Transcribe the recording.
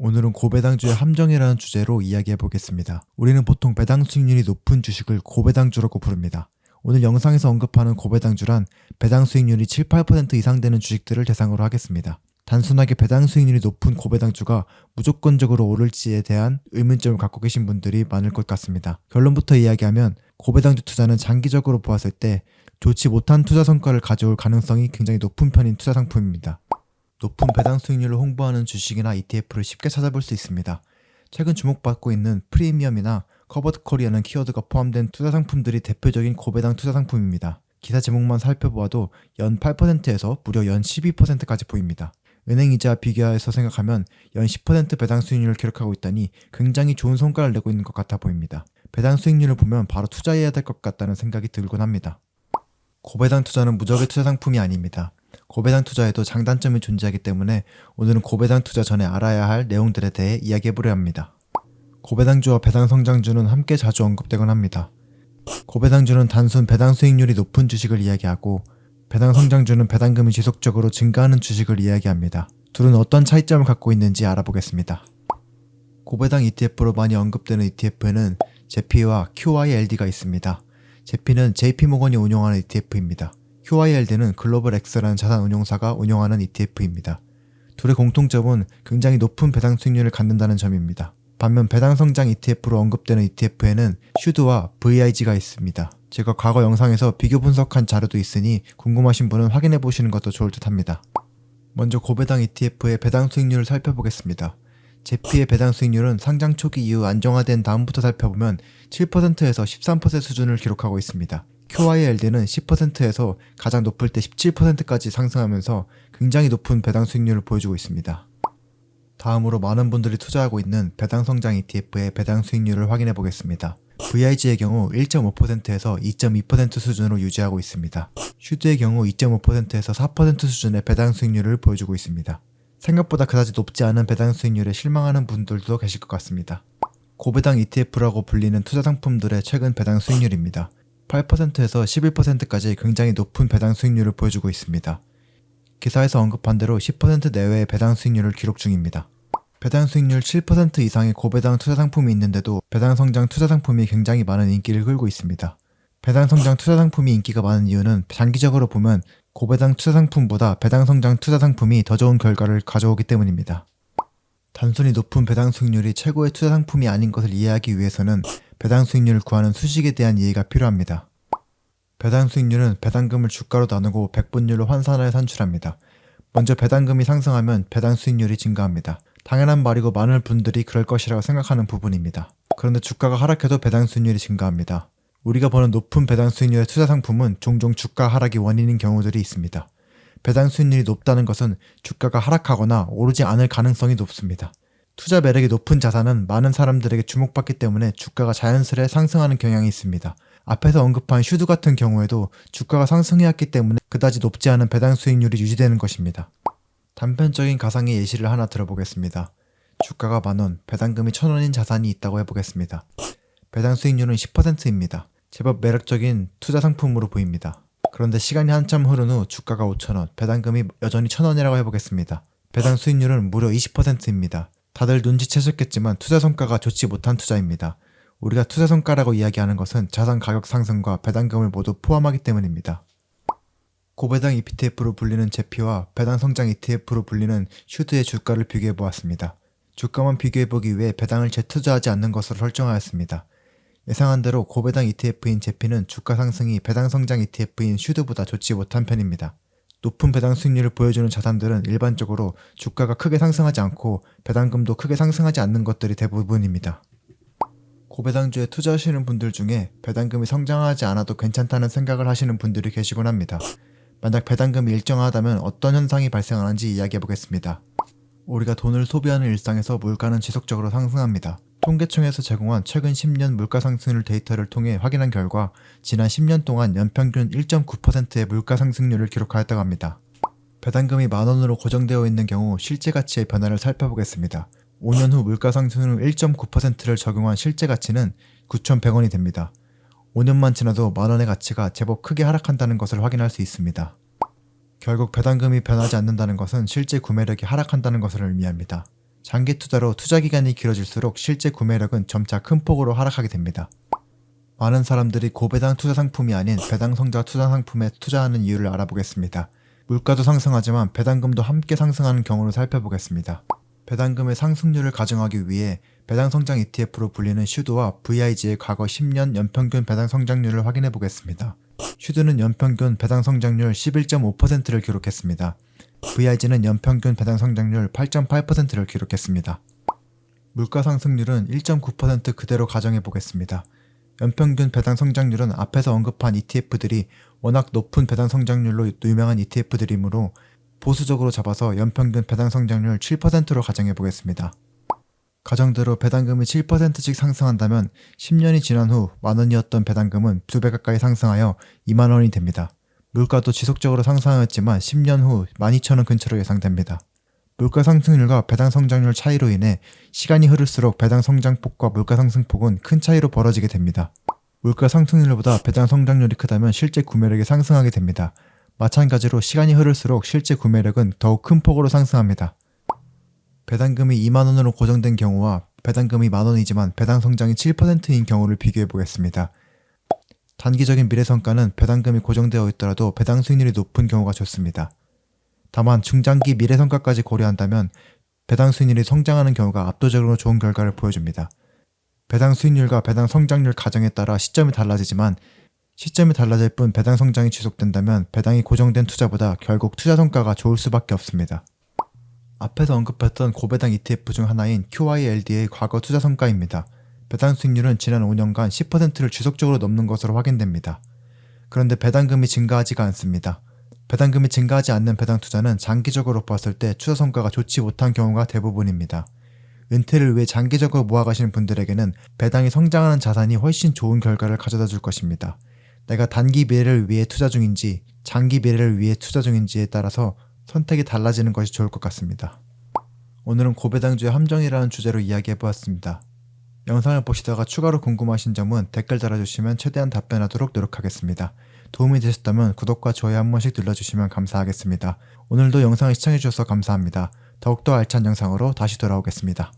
오늘은 고배당주의 함정이라는 주제로 이야기해 보겠습니다. 우리는 보통 배당 수익률이 높은 주식을 고배당주라고 부릅니다. 오늘 영상에서 언급하는 고배당주란 배당 수익률이 7, 8% 이상 되는 주식들을 대상으로 하겠습니다. 단순하게 배당 수익률이 높은 고배당주가 무조건적으로 오를지에 대한 의문점을 갖고 계신 분들이 많을 것 같습니다. 결론부터 이야기하면 고배당주 투자는 장기적으로 보았을 때 좋지 못한 투자 성과를 가져올 가능성이 굉장히 높은 편인 투자 상품입니다. 높은 배당 수익률을 홍보하는 주식이나 ETF를 쉽게 찾아볼 수 있습니다. 최근 주목받고 있는 프리미엄이나 커버드 코리아는 키워드가 포함된 투자 상품들이 대표적인 고배당 투자 상품입니다. 기사 제목만 살펴보아도 연 8%에서 무려 연 12%까지 보입니다. 은행이자와 비교해서 생각하면 연 10% 배당 수익률을 기록하고 있다니 굉장히 좋은 성과를 내고 있는 것 같아 보입니다. 배당 수익률을 보면 바로 투자해야 될 것 같다는 생각이 들곤 합니다. 고배당 투자는 무적의 투자 상품이 아닙니다. 고배당 투자에도 장단점이 존재하기 때문에 오늘은 고배당 투자 전에 알아야 할 내용들에 대해 이야기해보려 합니다. 고배당주와 배당 성장주는 함께 자주 언급되곤 합니다. 고배당주는 단순 배당 수익률이 높은 주식을 이야기하고 배당 성장주는 배당금이 지속적으로 증가하는 주식을 이야기합니다. 둘은 어떤 차이점을 갖고 있는지 알아보겠습니다. 고배당 ETF로 많이 언급되는 ETF에는 제피와 QYLD가 있습니다. 제피는 JP모건이 운영하는 ETF입니다. QYLD는 글로벌 X라는 자산 운용사가 운영하는 ETF입니다. 둘의 공통점은 굉장히 높은 배당 수익률을 갖는다는 점입니다. 반면 배당 성장 ETF로 언급되는 ETF에는 슈드와 VIG가 있습니다. 제가 과거 영상에서 비교 분석한 자료도 있으니 궁금하신 분은 확인해 보시는 것도 좋을 듯 합니다. 먼저 고배당 ETF의 배당 수익률을 살펴보겠습니다. 제피의 배당 수익률은 상장 초기 이후 안정화된 다음부터 살펴보면 7%에서 13% 수준을 기록하고 있습니다. QYLD는 10%에서 가장 높을 때 17%까지 상승하면서 굉장히 높은 배당 수익률을 보여주고 있습니다. 다음으로 많은 분들이 투자하고 있는 배당 성장 ETF의 배당 수익률을 확인해 보겠습니다. VIG의 경우 1.5%에서 2.2% 수준으로 유지하고 있습니다. 슈드의 경우 2.5%에서 4% 수준의 배당 수익률을 보여주고 있습니다. 생각보다 그다지 높지 않은 배당 수익률에 실망하는 분들도 계실 것 같습니다. 고배당 ETF라고 불리는 투자 상품들의 최근 배당 수익률입니다. 8%에서 11%까지 굉장히 높은 배당 수익률을 보여주고 있습니다. 기사에서 언급한 대로 10% 내외의 배당 수익률을 기록 중입니다. 배당 수익률 7% 이상의 고배당 투자 상품이 있는데도 배당 성장 투자 상품이 굉장히 많은 인기를 끌고 있습니다. 배당 성장 투자 상품이 인기가 많은 이유는 장기적으로 보면 고배당 투자 상품보다 배당 성장 투자 상품이 더 좋은 결과를 가져오기 때문입니다. 단순히 높은 배당 수익률이 최고의 투자 상품이 아닌 것을 이해하기 위해서는 배당 수익률을 구하는 수식에 대한 이해가 필요합니다. 배당 수익률은 배당금을 주가로 나누고 백분율로 환산하여 산출합니다. 먼저 배당금이 상승하면 배당 수익률이 증가합니다. 당연한 말이고 많은 분들이 그럴 것이라고 생각하는 부분입니다. 그런데 주가가 하락해도 배당 수익률이 증가합니다. 우리가 보는 높은 배당 수익률의 투자 상품은 종종 주가 하락이 원인인 경우들이 있습니다. 배당 수익률이 높다는 것은 주가가 하락하거나 오르지 않을 가능성이 높습니다. 투자 매력이 높은 자산은 많은 사람들에게 주목받기 때문에 주가가 자연스레 상승하는 경향이 있습니다. 앞에서 언급한 슈드 같은 경우에도 주가가 상승해왔기 때문에 그다지 높지 않은 배당 수익률이 유지되는 것입니다. 단편적인 가상의 예시를 하나 들어보겠습니다. 주가가 만원, 배당금이 1,000원인 자산이 있다고 해보겠습니다. 배당 수익률은 10%입니다. 제법 매력적인 투자 상품으로 보입니다. 그런데 시간이 한참 흐른 후 주가가 5,000원, 배당금이 여전히 1,000원이라고 해보겠습니다. 배당 수익률은 무려 20%입니다. 다들 눈치채셨겠지만 투자 성과가 좋지 못한 투자입니다. 우리가 투자 성과라고 이야기하는 것은 자산 가격 상승과 배당금을 모두 포함하기 때문입니다. 고배당 ETF로 불리는 제피와 배당 성장 ETF로 불리는 슈드의 주가를 비교해 보았습니다. 주가만 비교해 보기 위해 배당을 재투자하지 않는 것으로 설정하였습니다. 예상한 대로 고배당 ETF인 제피는 주가 상승이 배당 성장 ETF인 슈드보다 좋지 못한 편입니다. 높은 배당 수익률을 보여주는 자산들은 일반적으로 주가가 크게 상승하지 않고 배당금도 크게 상승하지 않는 것들이 대부분입니다. 고배당주에 투자하시는 분들 중에 배당금이 성장하지 않아도 괜찮다는 생각을 하시는 분들이 계시곤 합니다. 만약 배당금이 일정하다면 어떤 현상이 발생하는지 이야기해 보겠습니다. 우리가 돈을 소비하는 일상에서 물가는 지속적으로 상승합니다. 통계청에서 제공한 최근 10년 물가 상승률 데이터를 통해 확인한 결과 지난 10년 동안 연평균 1.9%의 물가 상승률을 기록하였다고 합니다. 배당금이 만원으로 고정되어 있는 경우 실제 가치의 변화를 살펴보겠습니다. 5년 후 물가 상승률 1.9%를 적용한 실제 가치는 9,100원이 됩니다. 5년만 지나도 만원의 가치가 제법 크게 하락한다는 것을 확인할 수 있습니다. 결국 배당금이 변하지 않는다는 것은 실제 구매력이 하락한다는 것을 의미합니다. 장기 투자로 투자 기간이 길어질수록 실제 구매력은 점차 큰 폭으로 하락하게 됩니다. 많은 사람들이 고배당 투자 상품이 아닌 배당 성장 투자 상품에 투자하는 이유를 알아보겠습니다. 물가도 상승하지만 배당금도 함께 상승하는 경우를 살펴보겠습니다. 배당금의 상승률을 가정하기 위해 배당 성장 ETF로 불리는 슈드와 VIG의 과거 10년 연평균 배당 성장률을 확인해 보겠습니다. 슈드는 연평균 배당 성장률 11.5%를 기록했습니다. VIG는 연평균 배당 성장률 8.8%를 기록했습니다. 물가 상승률은 1.9% 그대로 가정해 보겠습니다. 연평균 배당 성장률은 앞에서 언급한 ETF들이 워낙 높은 배당 성장률로 유명한 ETF들이므로 보수적으로 잡아서 연평균 배당 성장률 7%로 가정해 보겠습니다. 가정대로 배당금이 7%씩 상승한다면 10년이 지난 후 만원이었던 배당금은 2배 가까이 상승하여 2만원이 됩니다. 물가도 지속적으로 상승하였지만 10년 후 12,000원 근처로 예상됩니다. 물가 상승률과 배당 성장률 차이로 인해 시간이 흐를수록 배당 성장폭과 물가 상승폭은 큰 차이로 벌어지게 됩니다. 물가 상승률보다 배당 성장률이 크다면 실제 구매력이 상승하게 됩니다. 마찬가지로 시간이 흐를수록 실제 구매력은 더욱 큰 폭으로 상승합니다. 배당금이 2만원으로 고정된 경우와 배당금이 만원이지만 배당 성장이 7%인 경우를 비교해 보겠습니다. 단기적인 미래성과는 배당금이 고정되어 있더라도 배당 수익률이 높은 경우가 좋습니다. 다만 중장기 미래성과까지 고려한다면 배당 수익률이 성장하는 경우가 압도적으로 좋은 결과를 보여줍니다. 배당 수익률과 배당 성장률 가정에 따라 시점이 달라지지만 시점이 달라질 뿐 배당 성장이 지속된다면 배당이 고정된 투자보다 결국 투자 성과가 좋을 수밖에 없습니다. 앞에서 언급했던 고배당 ETF 중 하나인 QYLD의 과거 투자 성과입니다. 배당 수익률은 지난 5년간 10%를 지속적으로 넘는 것으로 확인됩니다. 그런데 배당금이 증가하지가 않습니다. 배당금이 증가하지 않는 배당 투자는 장기적으로 봤을 때 투자 성과가 좋지 못한 경우가 대부분입니다. 은퇴를 위해 장기적으로 모아가시는 분들에게는 배당이 성장하는 자산이 훨씬 좋은 결과를 가져다 줄 것입니다. 내가 단기 미래를 위해 투자 중인지 장기 미래를 위해 투자 중인지에 따라서 선택이 달라지는 것이 좋을 것 같습니다. 오늘은 고배당주의 함정이라는 주제로 이야기해보았습니다. 영상을 보시다가 추가로 궁금하신 점은 댓글 달아주시면 최대한 답변하도록 노력하겠습니다. 도움이 되셨다면 구독과 좋아요 한 번씩 눌러주시면 감사하겠습니다. 오늘도 영상을 시청해주셔서 감사합니다. 더욱더 알찬 영상으로 다시 돌아오겠습니다.